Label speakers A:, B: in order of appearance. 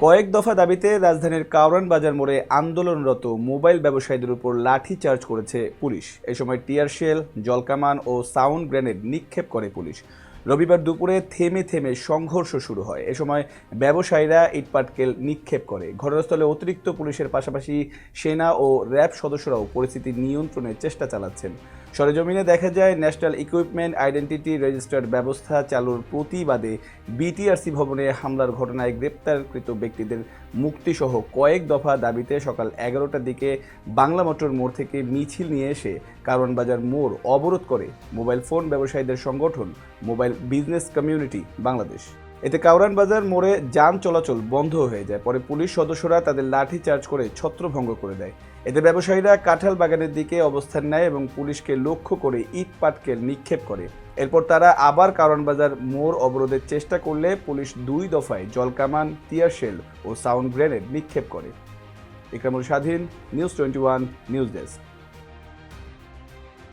A: কয়েক দফা দাবিতে রাজধানীর কারওয়ান বাজার মোড়ে আন্দোলনরত মোবাইল ব্যবসায়ীদের উপর লাঠি চার্জ করেছে পুলিশ। এ সময় টিয়ার শেল, জলকামান ও সাউন্ড গ্রেনেড নিক্ষেপ করে পুলিশ। রবিবার দুপুরে থেমে থেমে সংঘর্ষ শুরু হয়। এ সময় ব্যবসায়ীরা ইটপাটকেল নিক্ষেপ করে। ঘটনাস্থলে অতিরিক্ত পুলিশের পাশাপাশি সেনা ও র্যাব সদস্যরাও পরিস্থিতি নিয়ন্ত্রণের চেষ্টা চালাচ্ছেন। সরেজমিনে দেখা যায় ন্যাশনাল ইকুইপমেন্ট আইডেন্টিটি রেজিস্টার্ড ব্যবস্থা চালুর প্রতিবাদে বিটিআরসি ভবনে হামলার ঘটনায় গ্রেপ্তারকৃত ব্যক্তিদের মুক্তিসহ কয়েক দফা দাবিতে সকাল 11টার দিকে বাংলা মোটর মোড় থেকে মিছিল নিয়ে এসে কারওয়ান বাজার মোড় অবরোধ করে মোবাইল ফোন ব্যবসায়ীদের সংগঠন মোবাইল বিজনেস কমিউনিটি বাংলাদেশ। এতে কারওয়ান বাজার মোড়ে যান চলাচল বন্ধ হয়ে যায়। পরে পুলিশ সদস্যরা তাদের লাঠি চার্জ করে ছত্রভঙ্গ করে দেয়। এতে ব্যবসায়ীরা কাঁঠাল বাগানের দিকে অবস্থান নেয় এবং পুলিশকে লক্ষ্য করে ইট পাটকেল নিক্ষেপ করে। এরপর তারা আবার কারওয়ান বাজার মোড় অবরোধের চেষ্টা করলে পুলিশ 2 দফায় জলকামান, টিয়ার শেল ও সাউন্ড গ্রেনেড নিক্ষেপ করে। ইকরামুল স্বাধীন, নিউজ 21 নিউজ ডেস্ক।